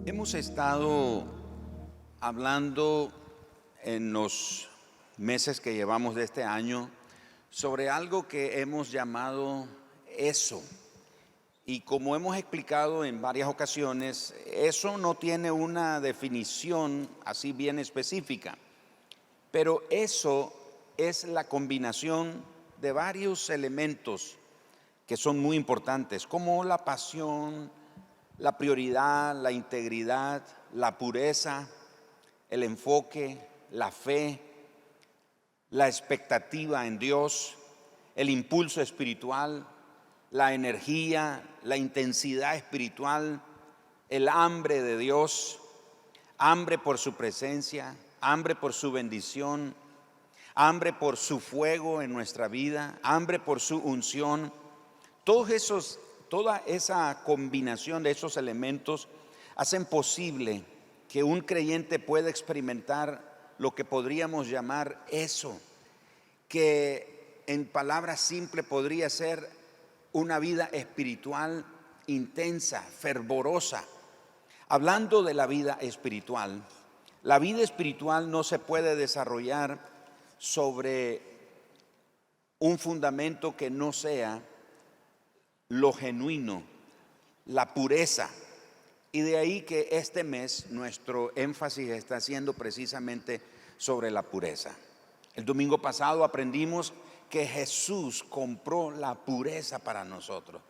Hemos estado hablando en los meses que llevamos de este año sobre algo que hemos llamado eso. Y como hemos explicado en varias ocasiones, eso no tiene una definición así bien específica, pero eso es la combinación de varios elementos que son muy importantes, como la pasión, la prioridad, la integridad, la pureza, el enfoque, la fe, la expectativa en Dios, el impulso espiritual, la energía, la intensidad espiritual, el hambre de Dios, hambre por su presencia, hambre por su bendición, hambre por su fuego en nuestra vida, hambre por su unción. Toda esa combinación de esos elementos hacen posible que un creyente pueda experimentar lo que podríamos llamar eso, que en palabras simples podría ser una vida espiritual intensa, fervorosa. Hablando de la vida espiritual no se puede desarrollar sobre un fundamento que no sea lo genuino, la pureza. Y de ahí que este mes nuestro énfasis está siendo precisamente sobre la pureza. El domingo pasado aprendimos que Jesús compró la pureza para nosotros.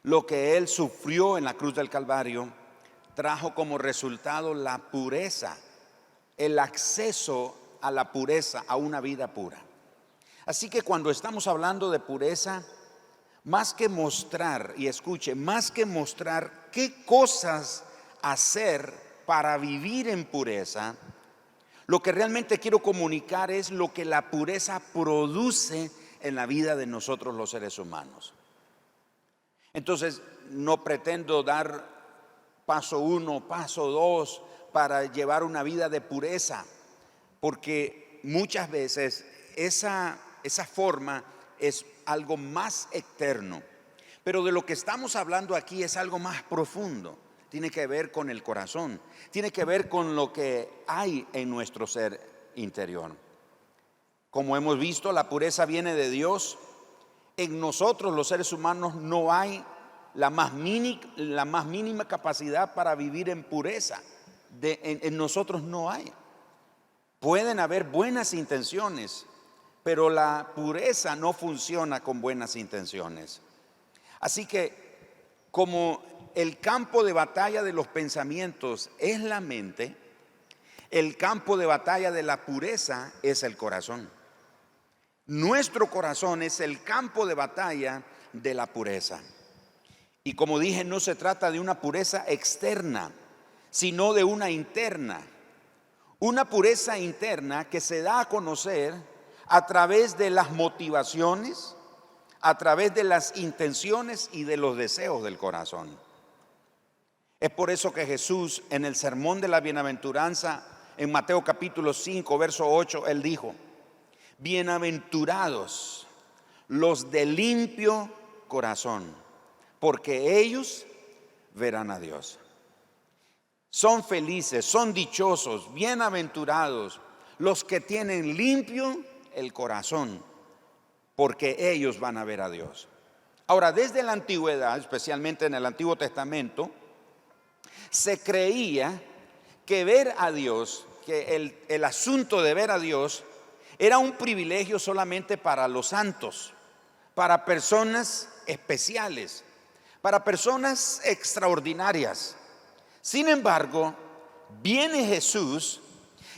Lo que Él sufrió en la cruz del Calvario trajo como resultado la pureza, el acceso a la pureza, a una vida pura. Así que cuando estamos hablando de pureza, más que mostrar, y escuche, más que mostrar qué cosas hacer para vivir en pureza, lo que realmente quiero comunicar es lo que la pureza produce en la vida de nosotros los seres humanos. Entonces, no pretendo dar paso 1, paso 2 para llevar una vida de pureza, porque muchas veces esa forma es algo más externo, pero de lo que estamos hablando aquí es algo más profundo. Tiene que ver con el corazón, tiene que ver con lo que hay en nuestro ser interior. Como hemos visto, la pureza viene de Dios. En nosotros los seres humanos no hay la más mínima capacidad para vivir en pureza. En nosotros no hay. Pueden haber buenas intenciones, pero la pureza no funciona con buenas intenciones. Así que como el campo de batalla de los pensamientos es la mente, el campo de batalla de la pureza es el corazón. Nuestro corazón es el campo de batalla de la pureza. Y como dije, no se trata de una pureza externa, sino de una interna. Una pureza interna que se da a conocer a través de las motivaciones, a través de las intenciones y de los deseos del corazón. Es por eso que Jesús en el sermón de la bienaventuranza, en Mateo capítulo 5, verso 8, Él dijo: bienaventurados los de limpio corazón, porque ellos verán a Dios. Son felices, son dichosos, bienaventurados los que tienen limpio el corazón, porque ellos van a ver a Dios. Ahora, desde la antigüedad, especialmente en el Antiguo Testamento, se creía que ver a Dios, que el asunto de ver a Dios era un privilegio solamente para los santos, para personas especiales, para personas extraordinarias. Sin embargo, viene Jesús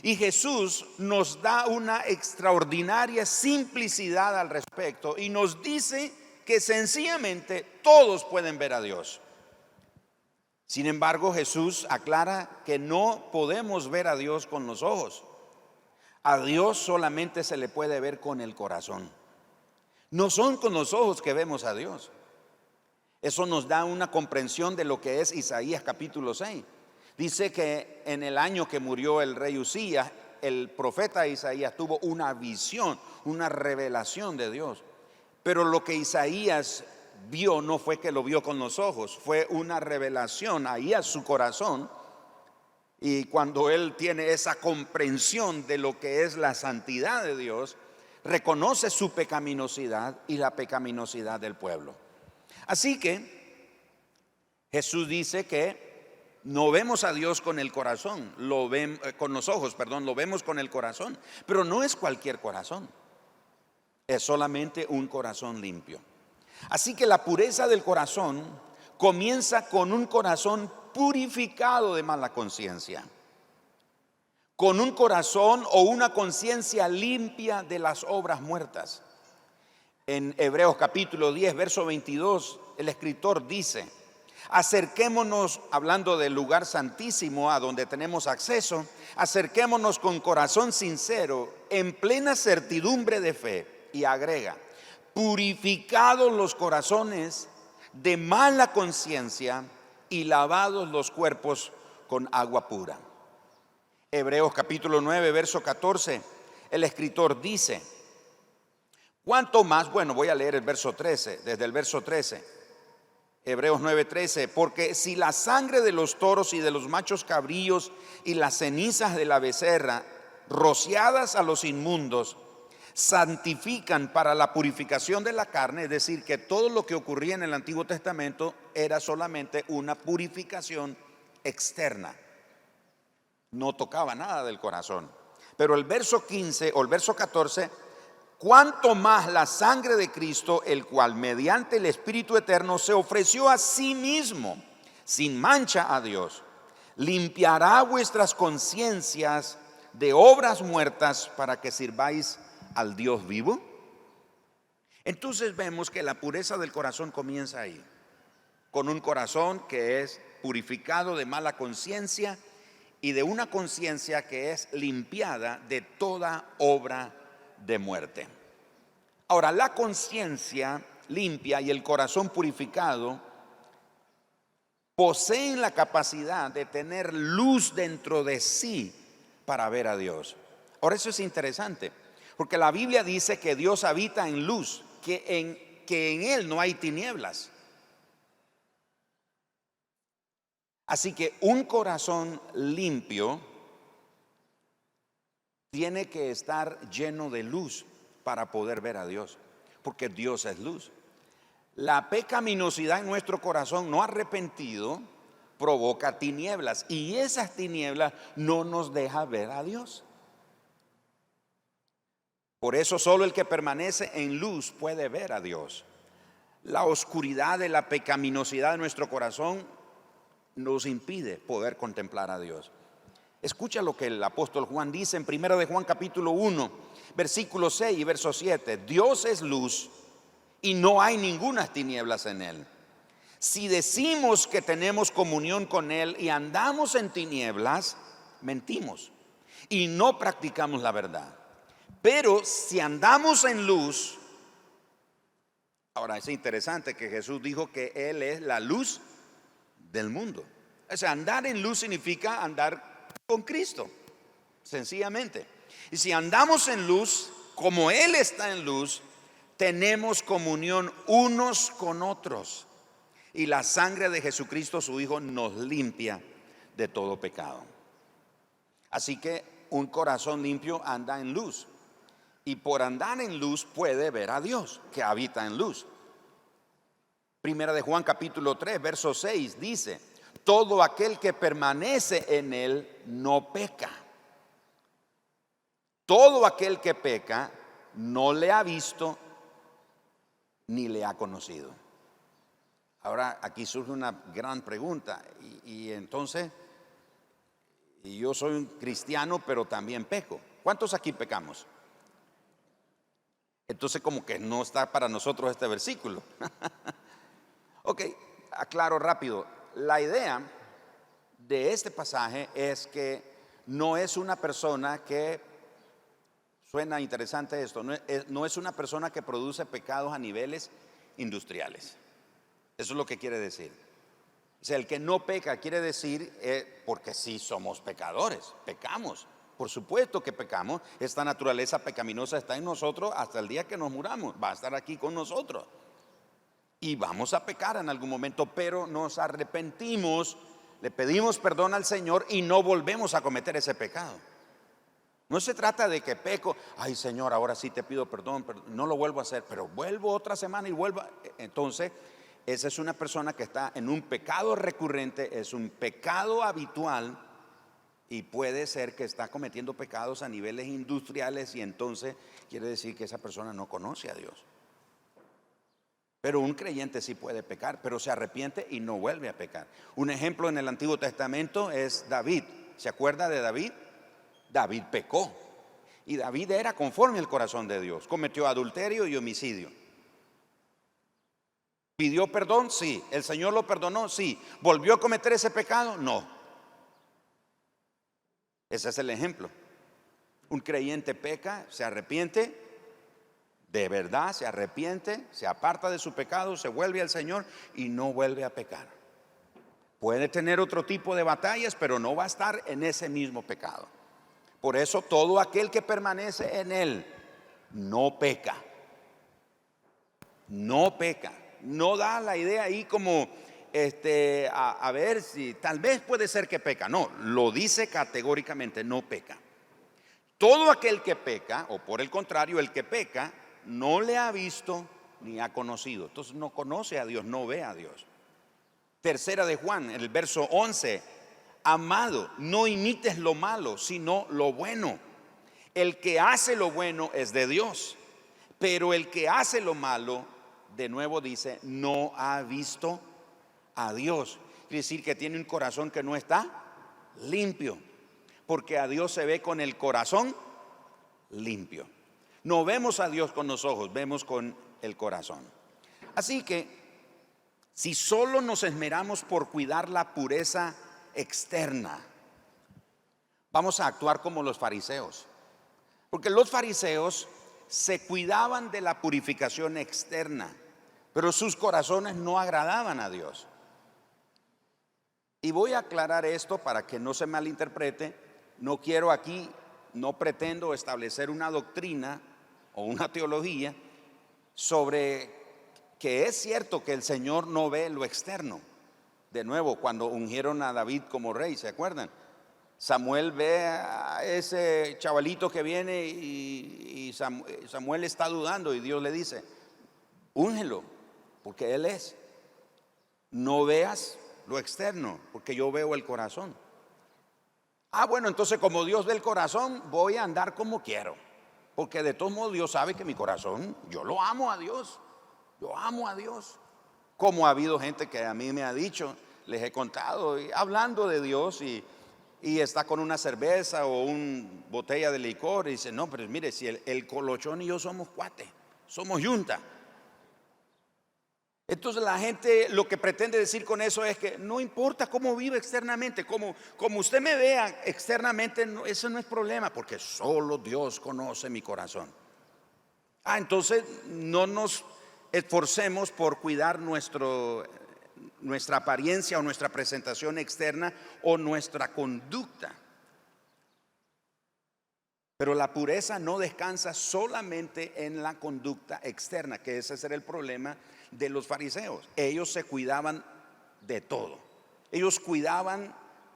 y Jesús nos da una extraordinaria simplicidad al respecto y nos dice que sencillamente todos pueden ver a Dios. Sin embargo, Jesús aclara que no podemos ver a Dios con los ojos. A Dios solamente se le puede ver con el corazón. No son con los ojos que vemos a Dios. Eso nos da una comprensión de lo que es Isaías capítulo 6. Dice que en el año que murió el rey Usías, el profeta Isaías tuvo una visión, una revelación de Dios. Pero lo que Isaías vio no fue que lo vio con los ojos, fue una revelación ahí a su corazón Y cuando él tiene esa comprensión de lo que es la santidad de Dios, reconoce su pecaminosidad y la pecaminosidad del pueblo. Así que Jesús dice que no vemos a Dios con el corazón, con los ojos, perdón, lo vemos con el corazón, pero no es cualquier corazón, es solamente un corazón limpio. Así que la pureza del corazón comienza con un corazón purificado de mala conciencia, con un corazón o una conciencia limpia de las obras muertas. En Hebreos capítulo 10, verso 22, el escritor dice: acerquémonos, hablando del lugar santísimo a donde tenemos acceso, acerquémonos con corazón sincero, en plena certidumbre de fe. Y agrega: purificados los corazones de mala conciencia y lavados los cuerpos con agua pura. Hebreos capítulo 9, verso 14, el escritor dice: ¿cuánto más? Bueno, voy a leer el verso 13, desde el verso 13. Hebreos 9:13, porque si la sangre de los toros y de los machos cabríos y las cenizas de la becerra, rociadas a los inmundos, santifican para la purificación de la carne, es decir, que todo lo que ocurría en el Antiguo Testamento era solamente una purificación externa, no tocaba nada del corazón. Pero el verso 15 o el verso 14, cuánto más la sangre de Cristo, el cual mediante el Espíritu Eterno se ofreció a sí mismo sin mancha a Dios, limpiará vuestras conciencias de obras muertas para que sirváis al Dios vivo. Entonces vemos que la pureza del corazón comienza ahí, con un corazón que es purificado de mala conciencia y de una conciencia que es limpiada de toda obra de muerte. Ahora, la conciencia limpia y el corazón purificado poseen la capacidad de tener luz dentro de sí para ver a Dios. Ahora, eso es interesante, porque la Biblia dice que Dios habita en luz, que en Él no hay tinieblas. Así que un corazón limpio tiene que estar lleno de luz para poder ver a Dios, porque Dios es luz. La pecaminosidad en nuestro corazón no arrepentido provoca tinieblas, y esas tinieblas no nos deja ver a Dios. Por eso solo el que permanece en luz puede ver a Dios. La oscuridad de la pecaminosidad de nuestro corazón nos impide poder contemplar a Dios. Escucha lo que el apóstol Juan dice en 1 de Juan capítulo 1, versículo 6 y verso 7. Dios es luz y no hay ninguna tinieblas en Él. Si decimos que tenemos comunión con Él y andamos en tinieblas, mentimos y no practicamos la verdad. Pero si andamos en luz, ahora es interesante que Jesús dijo que Él es la luz del mundo. O sea, andar en luz significa andar con Cristo, sencillamente. Y si andamos en luz, como Él está en luz, tenemos comunión unos con otros. Y la sangre de Jesucristo, su Hijo, nos limpia de todo pecado. Así que un corazón limpio anda en luz. Y por andar en luz puede ver a Dios, que habita en luz. Primera de Juan capítulo 3, verso 6 dice: todo aquel que permanece en Él no peca. Todo aquel que peca no le ha visto ni le ha conocido. Ahora aquí surge una gran pregunta. Y entonces, yo soy un cristiano, pero también peco. ¿Cuántos aquí pecamos? Entonces como que no está para nosotros este versículo. Ok, aclaro rápido. La idea de este pasaje es que no es una persona que, suena interesante esto, no es una persona que produce pecados a niveles industriales. Eso es lo que quiere decir. O sea, el que no peca quiere decir, porque sí somos pecadores, pecamos. Por supuesto que pecamos. Esta naturaleza pecaminosa está en nosotros hasta el día que nos muramos. Va a estar aquí con nosotros. Y vamos a pecar en algún momento, pero nos arrepentimos, le pedimos perdón al Señor y no volvemos a cometer ese pecado. No se trata de que peco, ay Señor, ahora sí te pido perdón, no lo vuelvo a hacer, pero vuelvo otra semana y vuelvo. Entonces, esa es una persona que está en un pecado recurrente, es un pecado habitual y puede ser que está cometiendo pecados a niveles industriales y entonces quiere decir que esa persona no conoce a Dios. Pero un creyente sí puede pecar, pero se arrepiente y no vuelve a pecar. Un ejemplo en el Antiguo Testamento es David. ¿Se acuerda de David? David pecó y David era conforme al corazón de Dios. Cometió adulterio y homicidio. ¿Pidió perdón? Sí. ¿El Señor lo perdonó? Sí. ¿Volvió a cometer ese pecado? No. Ese es el ejemplo. Un creyente peca, se arrepiente, de verdad se arrepiente, se aparta de su pecado, se vuelve al Señor y no vuelve a pecar. Puede tener otro tipo de batallas, pero no va a estar en ese mismo pecado. Por eso todo aquel que permanece en Él no peca. No peca. No da la idea ahí como a ver si tal vez puede ser que peca. No, lo dice categóricamente, no peca. Todo aquel que peca, o por el contrario, el que peca, no le ha visto ni ha conocido. Entonces no conoce a Dios, no ve a Dios. Tercera de Juan, el verso 11. Amado, no imites lo malo, sino lo bueno. El que hace lo bueno es de Dios, pero el que hace lo malo, de nuevo dice, no ha visto a Dios. Quiere decir que tiene un corazón que no está limpio, porque a Dios se ve con el corazón limpio. No vemos a Dios con los ojos, vemos con el corazón. Así que si solo nos esmeramos por cuidar la pureza externa, vamos a actuar como los fariseos, porque los fariseos se cuidaban de la purificación externa, pero sus corazones no agradaban a Dios. Y voy a aclarar esto para que no se malinterprete. No quiero aquí, no pretendo establecer una doctrina o una teología sobre que es cierto que el Señor no ve lo externo. De nuevo, cuando ungieron a David como rey, ¿se acuerdan? Samuel ve a ese chavalito que viene y Samuel está dudando y Dios le dice, úngelo, porque él es. No veas lo externo, porque yo veo el corazón. Bueno, entonces como Dios ve el corazón, voy a andar como quiero, porque de todos modos Dios sabe que mi corazón, yo lo amo a Dios, yo amo a Dios. Como ha habido gente que a mí me ha dicho, les he contado, y hablando de Dios y está con una cerveza o una botella de licor y dice, no, pero mire, si el colochón y yo somos cuate, somos yunta. Entonces la gente lo que pretende decir con eso es que no importa cómo vive externamente, como usted me vea externamente, eso no es problema, porque solo Dios conoce mi corazón. Entonces no nos esforcemos por cuidar nuestra apariencia o nuestra presentación externa o nuestra conducta. Pero la pureza no descansa solamente en la conducta externa, que ese era el problema de los fariseos. Ellos se cuidaban de todo. Ellos cuidaban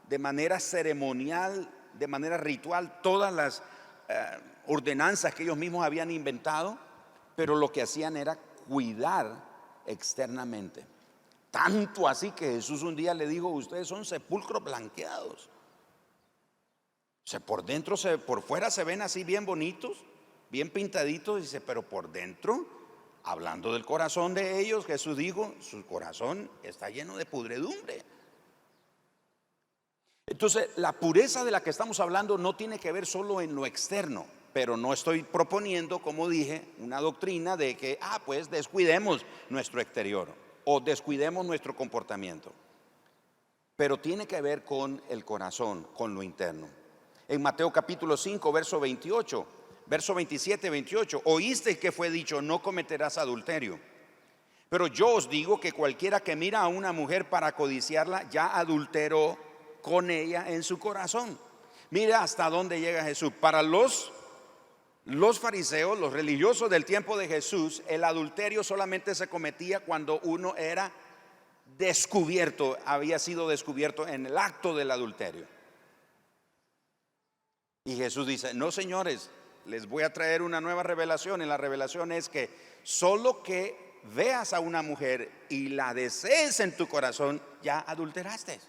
de manera ceremonial, de manera ritual, todas las ordenanzas que ellos mismos habían inventado, pero lo que hacían era cuidar externamente. Tanto así que Jesús un día le dijo, ustedes son sepulcros blanqueados. O sea, por dentro, por fuera se ven así bien bonitos, bien pintaditos, dice, pero por dentro, hablando del corazón de ellos, Jesús dijo, su corazón está lleno de pudredumbre. Entonces, la pureza de la que estamos hablando no tiene que ver solo en lo externo, pero no estoy proponiendo, como dije, una doctrina de que, pues descuidemos nuestro exterior o descuidemos nuestro comportamiento. Pero tiene que ver con el corazón, con lo interno. En Mateo capítulo 5, verso 28, verso 27, 28, oísteis que fue dicho, no cometerás adulterio. Pero yo os digo que cualquiera que mira a una mujer para codiciarla, ya adulteró con ella en su corazón. Mira hasta dónde llega Jesús. Para los fariseos, los religiosos del tiempo de Jesús, el adulterio solamente se cometía cuando uno era descubierto, había sido descubierto en el acto del adulterio. Y Jesús dice: no, señores, les voy a traer una nueva revelación. Y la revelación es que solo que veas a una mujer y la desees en tu corazón, ya adulteraste.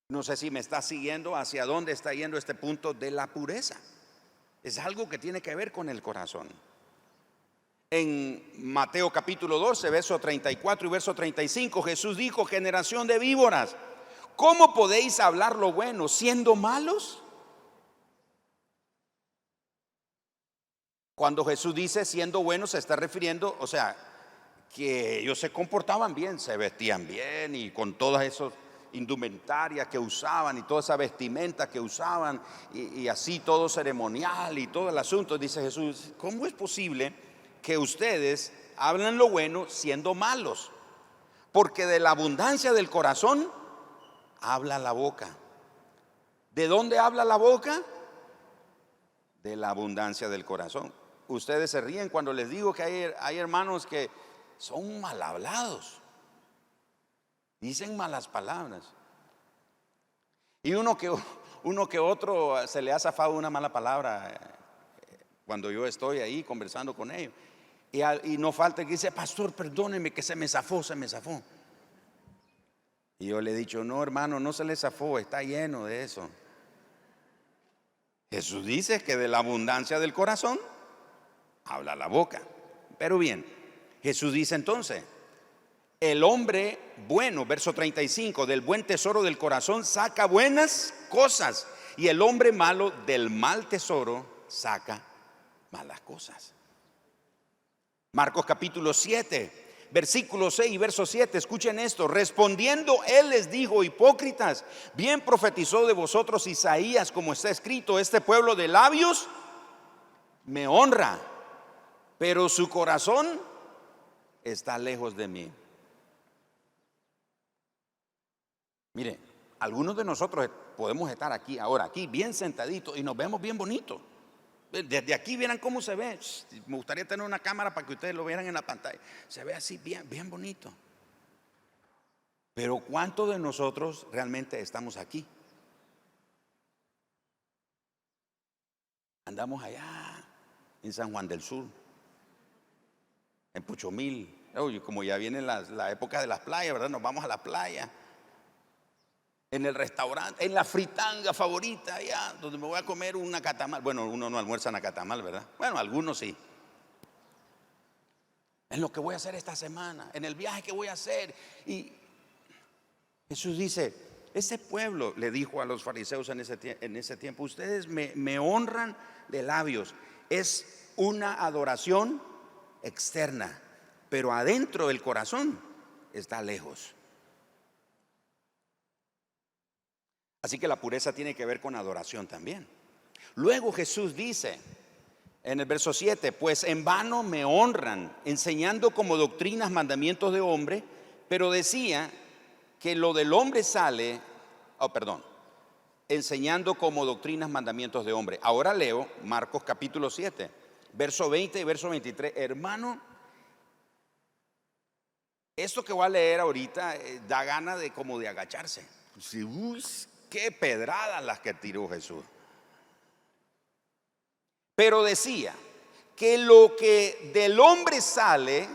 No sé si me está siguiendo hacia dónde está yendo este punto de la pureza. Es algo que tiene que ver con el corazón. En Mateo capítulo 12, verso 34 y verso 35, Jesús dijo: generación de víboras, ¿cómo podéis hablar lo bueno siendo malos? Cuando Jesús dice siendo buenos, se está refiriendo, o sea, que ellos se comportaban bien, se vestían bien y con todas esas indumentarias que usaban y toda esa vestimenta que usaban y así todo ceremonial y todo el asunto. Dice Jesús: ¿cómo es posible que ustedes hablan lo bueno siendo malos? Porque de la abundancia del corazón habla la boca. ¿De dónde habla la boca? De la abundancia del corazón. Ustedes se ríen cuando les digo que hay hermanos que son mal hablados, dicen malas palabras. Y uno que otro se le ha zafado una mala palabra cuando yo estoy ahí conversando con ellos. Y no falta que dice: pastor, perdóneme que se me zafó. Y yo le he dicho: no, hermano, no se le zafó, está lleno de eso. Jesús dice que de la abundancia del corazón habla la boca. Pero bien, Jesús dice entonces: el hombre bueno, verso 35, del buen tesoro del corazón saca buenas cosas, y el hombre malo del mal tesoro saca malas cosas. Marcos capítulo 7, versículo 6 y verso 7, escuchen esto: respondiendo él les dijo: hipócritas, bien profetizó de vosotros Isaías, como está escrito: este pueblo de labios me honra, pero su corazón está lejos de mí. Mire, algunos de nosotros podemos estar aquí ahora, aquí bien sentaditos, y nos vemos bien bonitos. Desde aquí vieran cómo se ve. Me gustaría tener una cámara para que ustedes lo vieran en la pantalla. Se ve así bien bonito. Pero ¿cuántos de nosotros realmente estamos aquí? Andamos allá en San Juan del Sur, en Puchomil. Oye, como ya viene la época de las playas, ¿verdad? Nos vamos a la playa. En el restaurante, en la fritanga favorita, allá donde me voy a comer una nacatamal. Bueno, uno no almuerza nacatamal, ¿verdad? Bueno, algunos sí. En lo que voy a hacer esta semana, en el viaje que voy a hacer. Y Jesús dice: ese pueblo, le dijo a los fariseos en ese tiempo, ustedes me honran de labios. Es una adoración externa, pero adentro del corazón está lejos. Así que la pureza tiene que ver con adoración también. Luego Jesús dice en el verso 7: pues en vano me honran, enseñando como doctrinas mandamientos de hombre. Pero decía que lo del hombre sale, enseñando como doctrinas mandamientos de hombre. Ahora leo Marcos capítulo 7, verso 20 y verso 23. Hermano, esto que voy a leer ahorita da gana de como de agacharse. Qué pedradas las que tiró Jesús. Pero decía que lo que del hombre sale,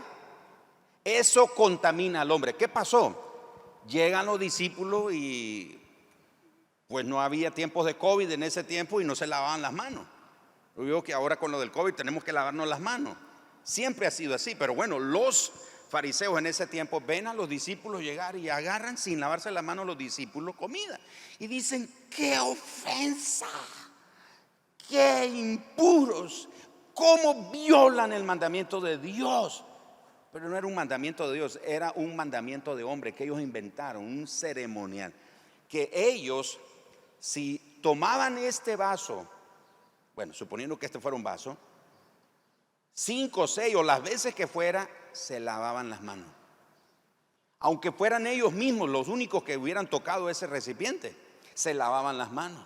eso contamina al hombre. ¿Qué pasó? Llegan los discípulos y pues no había tiempos de COVID en ese tiempo y no se lavaban las manos. Yo digo que ahora con lo del COVID tenemos que lavarnos las manos. Siempre ha sido así, pero bueno, los fariseos en ese tiempo ven a los discípulos llegar y agarran sin lavarse las manos los discípulos comida y dicen: ¡qué ofensa! ¡Qué impuros! ¿Cómo violan el mandamiento de Dios? Pero no era un mandamiento de Dios, era un mandamiento de hombre que ellos inventaron, un ceremonial. Que ellos, si tomaban este vaso, bueno, suponiendo que este fuera un vaso, 5, 6 o las veces que fuera, se lavaban las manos. Aunque fueran ellos mismos los únicos que hubieran tocado ese recipiente, se lavaban las manos.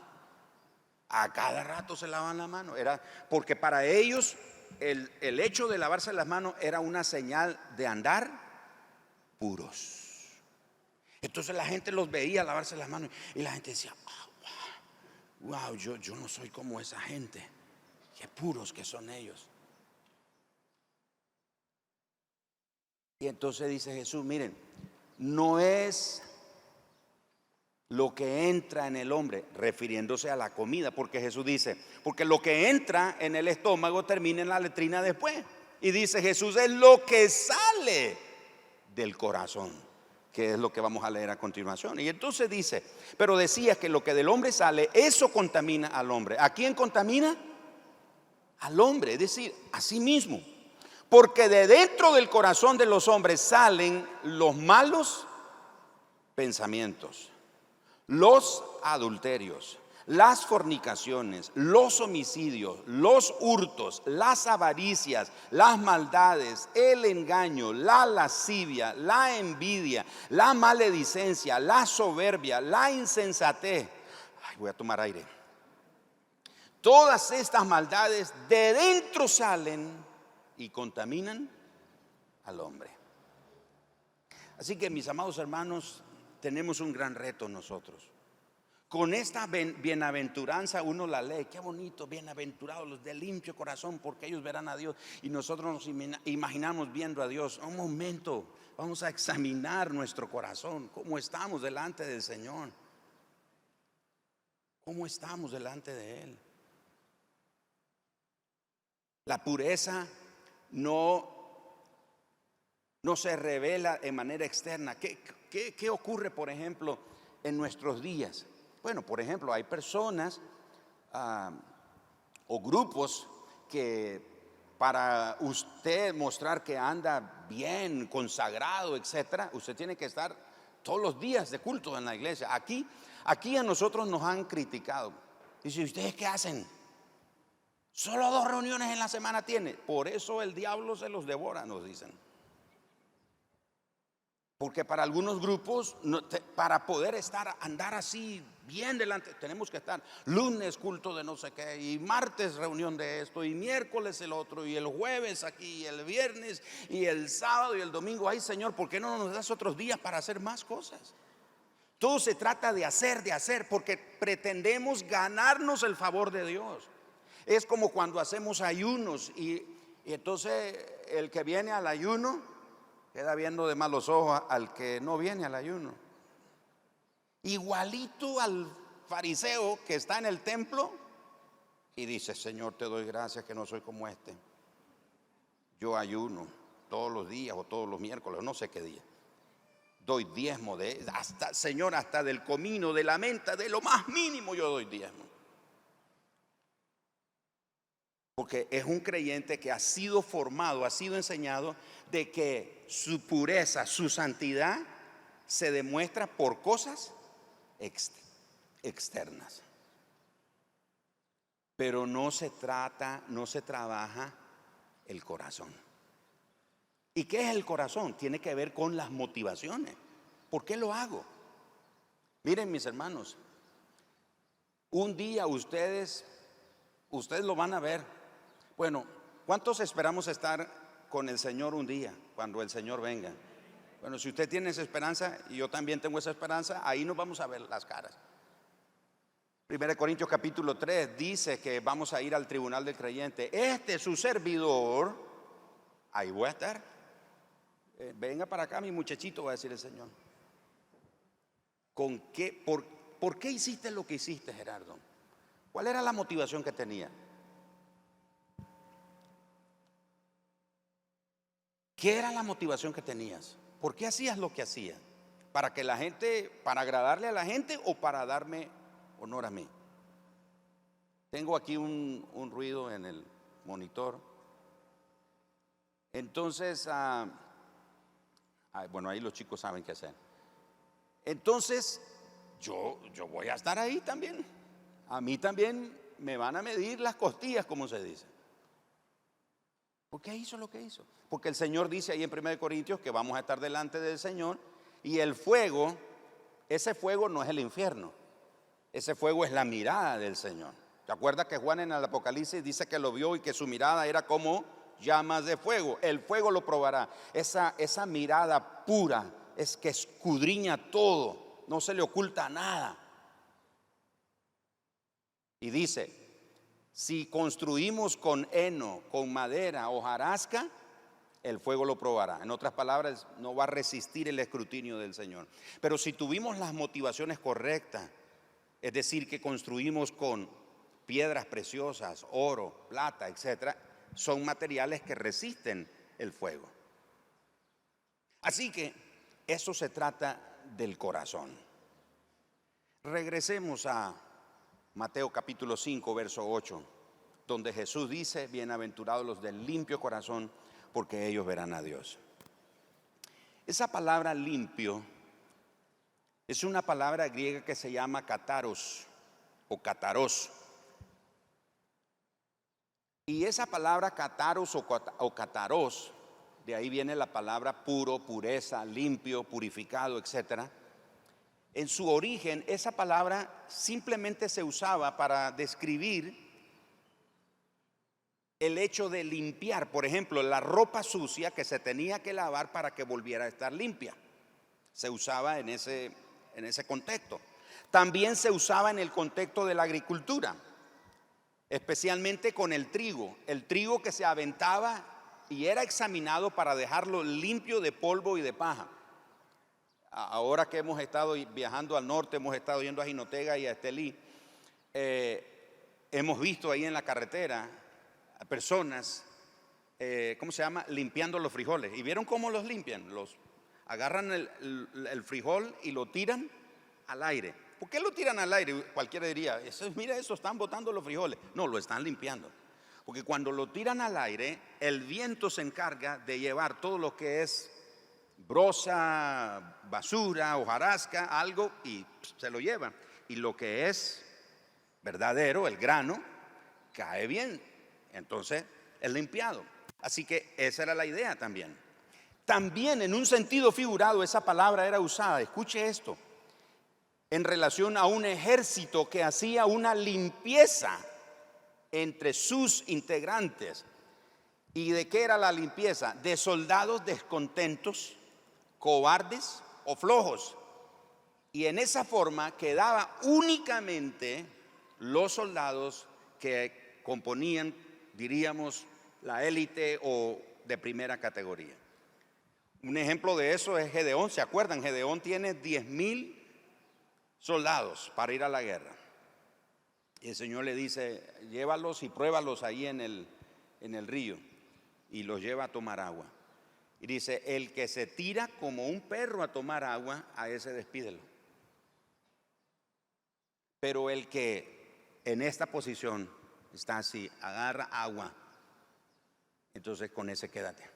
A cada rato se lavaban las manos. Era porque para ellos el hecho de lavarse las manos era una señal de andar puros. Entonces la gente los veía lavarse las manos y la gente decía, wow, yo no soy como esa gente, qué puros que son ellos. Y entonces dice Jesús, miren, no es lo que entra en el hombre, refiriéndose a la comida, porque Jesús dice, porque lo que entra en el estómago termina en la letrina después. Y dice Jesús, es lo que sale del corazón, que es lo que vamos a leer a continuación. Y entonces dice, pero decía que lo que del hombre sale, eso contamina al hombre. ¿A quién contamina? Al hombre, es decir, a sí mismo. Porque de dentro del corazón de los hombres salen los malos pensamientos, los adulterios, las fornicaciones, los homicidios, los hurtos, las avaricias, las maldades, el engaño, la lascivia, la envidia, la maledicencia, la soberbia, la insensatez. Ay, voy a tomar aire. Todas estas maldades de dentro salen y contaminan al hombre. Así que, mis amados hermanos, tenemos un gran reto nosotros. Con esta bienaventuranza uno la lee, qué bonito, bienaventurados los de limpio corazón, porque ellos verán a Dios. Y nosotros nos imaginamos viendo a Dios. Un momento, vamos a examinar nuestro corazón, cómo estamos delante del Señor, cómo estamos delante de Él. La pureza no se revela de manera externa. ¿Qué ocurre, por ejemplo, en nuestros días? Bueno, por ejemplo, hay personas o grupos que para usted mostrar que anda bien, consagrado, etcétera, usted tiene que estar todos los días de culto en la iglesia. Aquí a nosotros nos han criticado. Dice, ¿ustedes qué hacen? Solo 2 reuniones en la semana tiene. Por eso el diablo se los devora, nos dicen. Porque para algunos grupos, para poder andar así bien delante, tenemos que estar lunes culto de no sé qué, y martes reunión de esto, y miércoles el otro, y el jueves aquí, y el viernes, y el sábado y el domingo. Ay, Señor, ¿por qué no nos das otros días para hacer más cosas? Todo se trata de hacer, porque pretendemos ganarnos el favor de Dios. Es como cuando hacemos ayunos y entonces el que viene al ayuno queda viendo de malos ojos al que no viene al ayuno. Igualito al fariseo que está en el templo y dice, Señor, te doy gracias que no soy como este. Yo ayuno todos los días o todos los miércoles, no sé qué día. Doy diezmo hasta, Señor, hasta del comino, de la menta, de lo más mínimo yo doy diezmo. Porque es un creyente que ha sido formado, ha sido enseñado de que su pureza, su santidad se demuestra por cosas externas. Pero no se trabaja el corazón. ¿Y qué es el corazón? Tiene que ver con las motivaciones. ¿Por qué lo hago? Miren, mis hermanos, un día ustedes lo van a ver. Bueno, ¿cuántos esperamos estar con el Señor un día, cuando el Señor venga? Bueno, si usted tiene esa esperanza y yo también tengo esa esperanza, ahí nos vamos a ver las caras. 1 Corintios capítulo 3 dice que vamos a ir al tribunal del creyente. Su servidor, ahí voy a estar. Venga para acá, mi muchachito, va a decir el Señor. ¿Por qué hiciste lo que hiciste, Gerardo? ¿Cuál era la motivación que tenía? ¿Qué era la motivación que tenías? ¿Por qué hacías lo que hacías? ¿Para que la gente, para agradarle a la gente o para darme honor a mí? Tengo aquí un ruido en el monitor. Entonces, bueno, ahí los chicos saben qué hacer. Entonces, yo voy a estar ahí también. A mí también me van a medir las costillas, como se dice. ¿Por qué hizo lo que hizo? Porque el Señor dice ahí en 1 Corintios que vamos a estar delante del Señor y el fuego, ese fuego no es el infierno, ese fuego es la mirada del Señor. ¿Te acuerdas que Juan en el Apocalipsis dice que lo vio y que su mirada era como llamas de fuego? El fuego lo probará. Esa mirada pura es que escudriña todo, no se le oculta nada. Y dice, si construimos con heno, con madera, hojarasca, el fuego lo probará. En otras palabras, no va a resistir el escrutinio del Señor. Pero si tuvimos las motivaciones correctas, es decir, que construimos con piedras preciosas, oro, plata, etcétera, son materiales que resisten el fuego. Así que eso se trata del corazón. Regresemos a Mateo capítulo 5, verso 8, donde Jesús dice, bienaventurados los del limpio corazón, porque ellos verán a Dios. Esa palabra limpio es una palabra griega que se llama kataros o kataros. Y esa palabra kataros o kataros, de ahí viene la palabra puro, pureza, limpio, purificado, etcétera. En su origen, esa palabra simplemente se usaba para describir el hecho de limpiar, por ejemplo, la ropa sucia que se tenía que lavar para que volviera a estar limpia. Se usaba en ese contexto. También se usaba en el contexto de la agricultura, especialmente con el trigo que se aventaba y era examinado para dejarlo limpio de polvo y de paja. Ahora que hemos estado viajando al norte, hemos estado yendo a Jinotega y a Estelí, hemos visto ahí en la carretera a personas, ¿cómo se llama? Limpiando los frijoles. ¿Y vieron cómo los limpian? Agarran el frijol y lo tiran al aire. ¿Por qué lo tiran al aire? Cualquiera diría, mira eso, están botando los frijoles. No, lo están limpiando. Porque cuando lo tiran al aire, el viento se encarga de llevar todo lo que es brosa, basura, hojarasca, algo, y se lo lleva. Y lo que es verdadero, el grano, cae bien. Entonces es limpiado. Así que esa era la idea también. También en un sentido figurado esa palabra era usada, escuche esto, en relación a un ejército que hacía una limpieza entre sus integrantes. ¿Y de qué era la limpieza? De soldados descontentos, cobardes o flojos. Y en esa forma quedaba únicamente los soldados que componían, diríamos, la élite o de primera categoría. Un ejemplo de eso es Gedeón. ¿Se acuerdan? Gedeón tiene 10,000 soldados para ir a la guerra. Y el Señor le dice, llévalos y pruébalos ahí en el río. Y los lleva a tomar agua. Y dice, el que se tira como un perro a tomar agua, a ese despídelo. Pero el que en esta posición está así, agarra agua, entonces con ese quédate.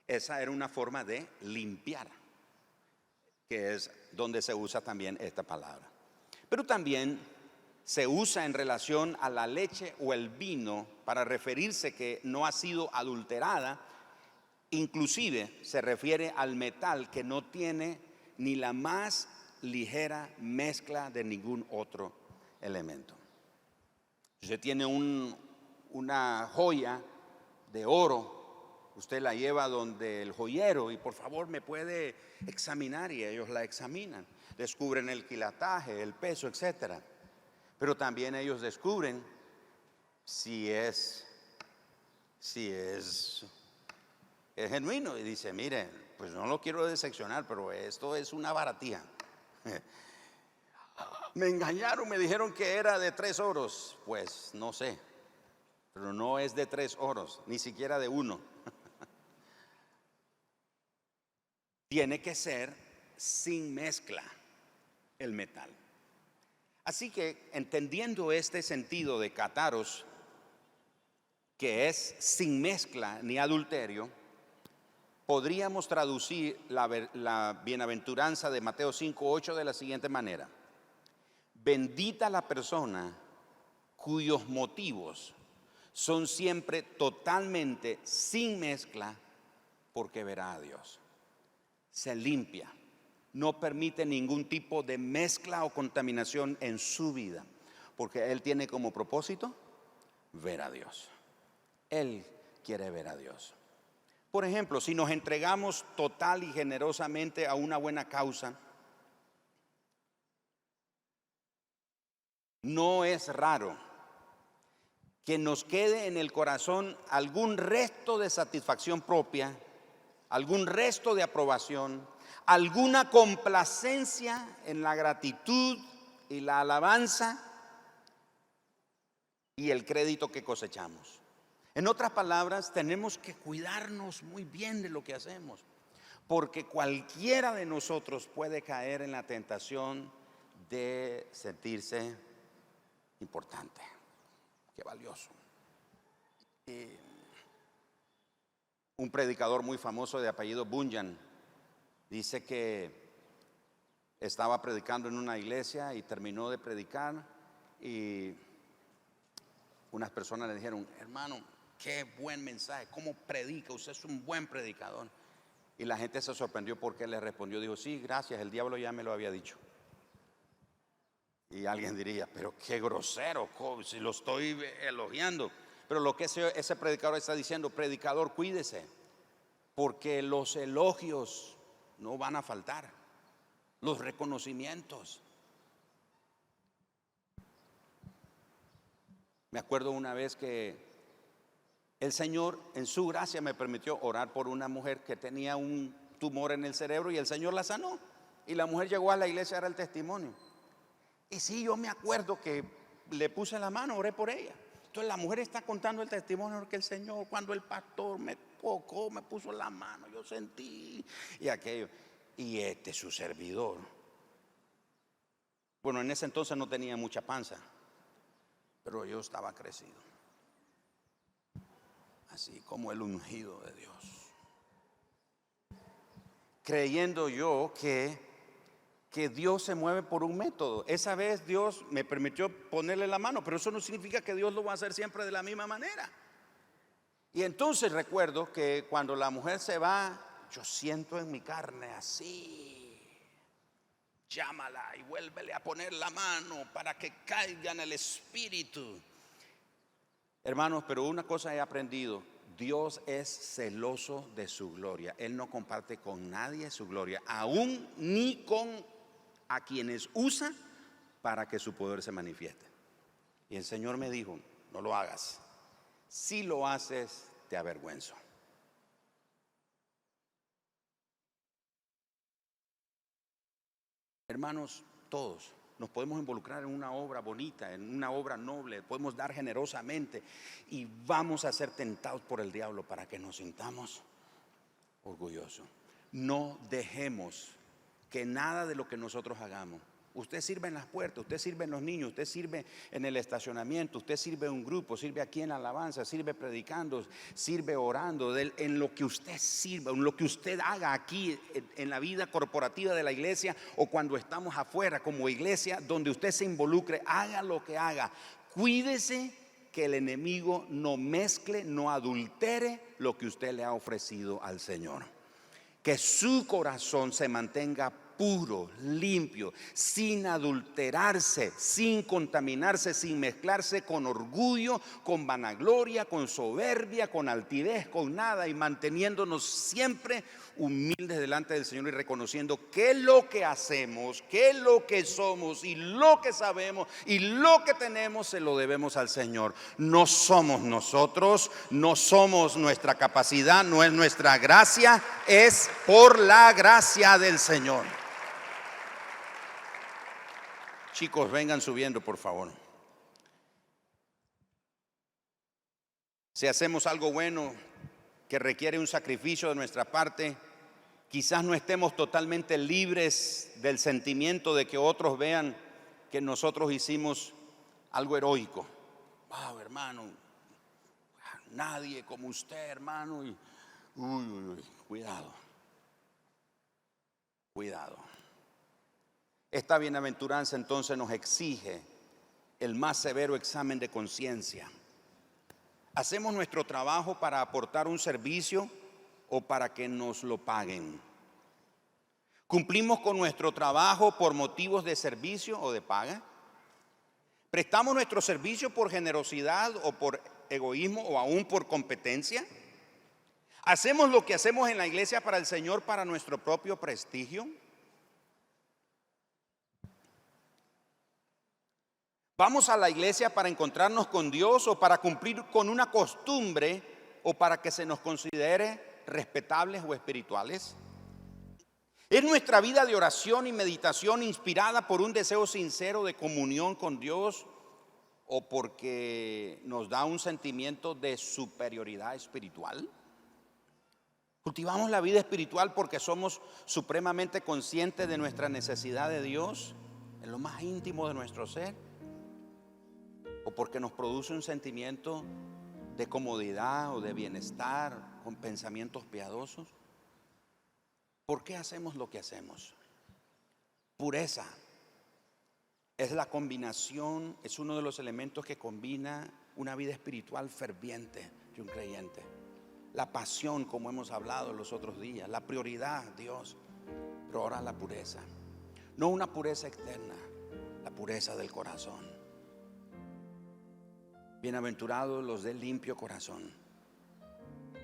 Esa era una forma de limpiar, que es donde se usa también esta palabra. Pero también se usa en relación a la leche o el vino para referirse que no ha sido adulterada. Inclusive se refiere al metal que no tiene ni la más ligera mezcla de ningún otro elemento. Si usted tiene una joya de oro, usted la lleva donde el joyero y por favor me puede examinar, y ellos la examinan, descubren el quilataje, el peso, etcétera. Pero también ellos descubren si es genuino, y dice, mire, pues no lo quiero decepcionar, pero esto es una baratija. Me engañaron, me dijeron que era de 3 oros. Pues no sé, pero no es de 3 oros, ni siquiera de 1. Tiene que ser sin mezcla el metal. Así que entendiendo este sentido de kataros, que es sin mezcla ni adulterio, podríamos traducir la bienaventuranza de Mateo 5:8 de la siguiente manera: bendita la persona cuyos motivos son siempre totalmente sin mezcla, porque verá a Dios. Se limpia, no permite ningún tipo de mezcla o contaminación en su vida, porque Él tiene como propósito ver a Dios. Él quiere ver a Dios. Por ejemplo, si nos entregamos total y generosamente a una buena causa, no es raro que nos quede en el corazón algún resto de satisfacción propia, algún resto de aprobación, alguna complacencia en la gratitud y la alabanza y el crédito que cosechamos. En otras palabras, tenemos que cuidarnos muy bien de lo que hacemos, porque cualquiera de nosotros puede caer en la tentación de sentirse importante. Qué valioso. Un predicador muy famoso de apellido Bunyan dice que estaba predicando en una iglesia y terminó de predicar y unas personas le dijeron: hermano, qué buen mensaje, cómo predica, usted es un buen predicador. Y la gente se sorprendió porque él le respondió, dijo: sí, gracias, el diablo ya me lo había dicho. Y alguien diría: pero qué grosero, si lo estoy elogiando. Pero lo que ese predicador está diciendo: predicador, cuídese, porque los elogios no van a faltar, los reconocimientos. Me acuerdo una vez que el Señor en su gracia me permitió orar por una mujer que tenía un tumor en el cerebro y el Señor la sanó. Y la mujer llegó a la iglesia a dar el testimonio. Y sí, yo me acuerdo que le puse la mano, oré por ella. Entonces la mujer está contando el testimonio que el Señor, cuando el pastor me tocó, me puso la mano, yo sentí y aquello. Y su servidor, bueno, en ese entonces no tenía mucha panza, pero yo estaba crecido, así como el ungido de Dios, creyendo yo que Dios se mueve por un método. Esa vez Dios me permitió ponerle la mano, pero eso no significa que Dios lo va a hacer siempre de la misma manera. Y entonces recuerdo que cuando la mujer se va, yo siento en mi carne así: llámala y vuélvele a poner la mano para que caiga en el espíritu. Hermanos, pero una cosa he aprendido: Dios es celoso de su gloria. Él no comparte con nadie su gloria, aún ni con a quienes usa para que su poder se manifieste. Y el Señor me dijo: no lo hagas. Si lo haces, te avergüenzo. Hermanos, todos nos podemos involucrar en una obra bonita, en una obra noble, podemos dar generosamente y vamos a ser tentados por el diablo para que nos sintamos orgullosos. No dejemos que nada de lo que nosotros hagamos. Usted sirve en las puertas, usted sirve en los niños, usted sirve en el estacionamiento, usted sirve en un grupo, sirve aquí en la alabanza, sirve predicando, sirve orando. En lo que usted sirva, en lo que usted haga aquí en la vida corporativa de la iglesia o cuando estamos afuera como iglesia, donde usted se involucre, haga lo que haga. Cuídese que el enemigo no mezcle, no adultere lo que usted le ha ofrecido al Señor. Que su corazón se mantenga puro, limpio, sin adulterarse, sin contaminarse, sin mezclarse con orgullo, con vanagloria, con soberbia, con altivez, con nada, y manteniéndonos siempre humildes delante del Señor y reconociendo que lo que hacemos, que lo que somos y lo que sabemos y lo que tenemos se lo debemos al Señor. No somos nosotros, no somos nuestra capacidad, no es nuestra gracia, es por la gracia del Señor. Chicos, vengan subiendo, por favor. Si hacemos algo bueno que requiere un sacrificio de nuestra parte, quizás no estemos totalmente libres del sentimiento de que otros vean que nosotros hicimos algo heroico. Wow, hermano, nadie como usted, hermano. Y, cuidado, cuidado. Esta bienaventuranza entonces nos exige el más severo examen de conciencia. ¿Hacemos nuestro trabajo para aportar un servicio o para que nos lo paguen? ¿Cumplimos con nuestro trabajo por motivos de servicio o de paga? ¿Prestamos nuestro servicio por generosidad o por egoísmo o aún por competencia? ¿Hacemos lo que hacemos en la iglesia para el Señor para nuestro propio prestigio? ¿Vamos a la iglesia para encontrarnos con Dios o para cumplir con una costumbre o para que se nos considere respetables o espirituales? ¿Es nuestra vida de oración y meditación inspirada por un deseo sincero de comunión con Dios o porque nos da un sentimiento de superioridad espiritual? ¿Cultivamos la vida espiritual porque somos supremamente conscientes de nuestra necesidad de Dios en lo más íntimo de nuestro ser? ¿O porque nos produce un sentimiento de comodidad o de bienestar con pensamientos piadosos? ¿Por qué hacemos lo que hacemos? Pureza es la combinación, es uno de los elementos que combina una vida espiritual ferviente de un creyente. La pasión, como hemos hablado los otros días, la prioridad, Dios, pero ahora la pureza. No una pureza externa, la pureza del corazón. Bienaventurados los de limpio corazón,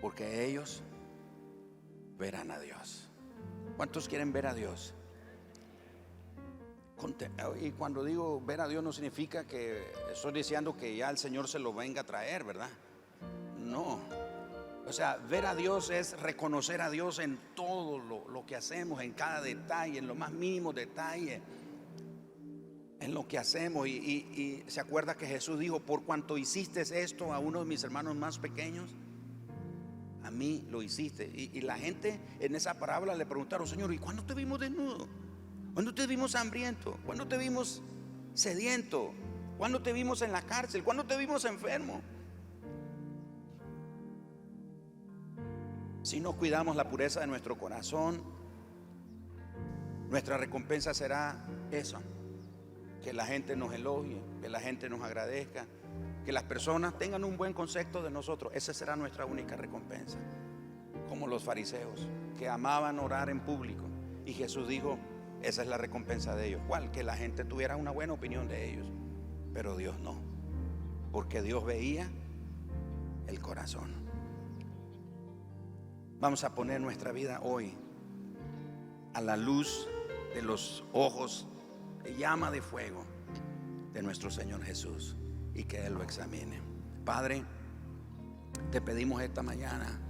porque ellos verán a Dios. ¿Cuántos quieren ver a Dios? Y cuando digo ver a Dios no significa que estoy diciendo que ya el Señor se lo venga a traer, ¿verdad? No. O sea, ver a Dios es reconocer a Dios en todo lo que hacemos, en cada detalle, en lo más mínimo detalle, en lo que hacemos. Y se acuerda que Jesús dijo: por cuanto hiciste esto a uno de mis hermanos más pequeños, a mí lo hiciste. Y la gente en esa parábola le preguntaron: Señor, ¿y cuándo te vimos desnudo? ¿Cuándo te vimos hambriento? ¿Cuándo te vimos sediento? ¿Cuándo te vimos en la cárcel? ¿Cuándo te vimos enfermo? Si no cuidamos la pureza de nuestro corazón, nuestra recompensa será eso: que la gente nos elogie, que la gente nos agradezca, que las personas tengan un buen concepto de nosotros. Esa será nuestra única recompensa. Como los fariseos, que amaban orar en público, y Jesús dijo: esa es la recompensa de ellos. ¿Cuál? Que la gente tuviera una buena opinión de ellos. Pero Dios no, porque Dios veía el corazón. Vamos a poner nuestra vida hoy a la luz de los ojos de llama de fuego de nuestro Señor Jesús, y que Él lo examine. Padre, te pedimos esta mañana,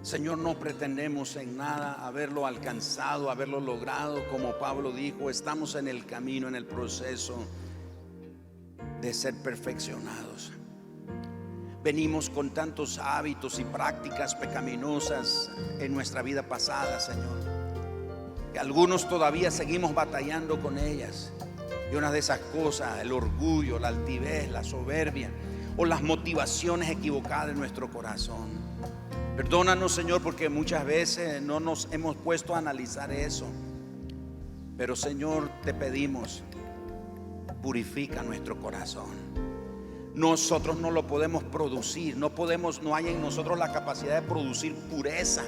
Señor, no pretendemos en nada haberlo alcanzado, haberlo logrado. Como Pablo dijo, estamos en el camino, en el proceso de ser perfeccionados. Venimos con tantos hábitos y prácticas pecaminosas en nuestra vida pasada, Señor, que algunos todavía seguimos batallando con ellas. Y una de esas cosas, el orgullo, la altivez, la soberbia o las motivaciones equivocadas en nuestro corazón. Perdónanos, Señor, porque muchas veces no nos hemos puesto a analizar eso. Pero, Señor, te pedimos, purifica nuestro corazón. Nosotros no lo podemos producir, no hay en nosotros la capacidad de producir pureza.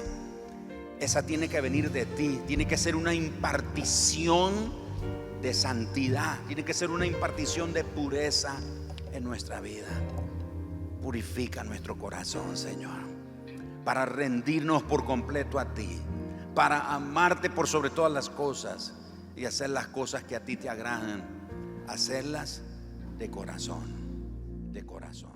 Esa tiene que venir de ti, tiene que ser una impartición de santidad, tiene que ser una impartición de pureza en nuestra vida. Purifica nuestro corazón, Señor, para rendirnos por completo a ti, para amarte por sobre todas las cosas y hacer las cosas que a ti te agradan, hacerlas de corazón, de corazón.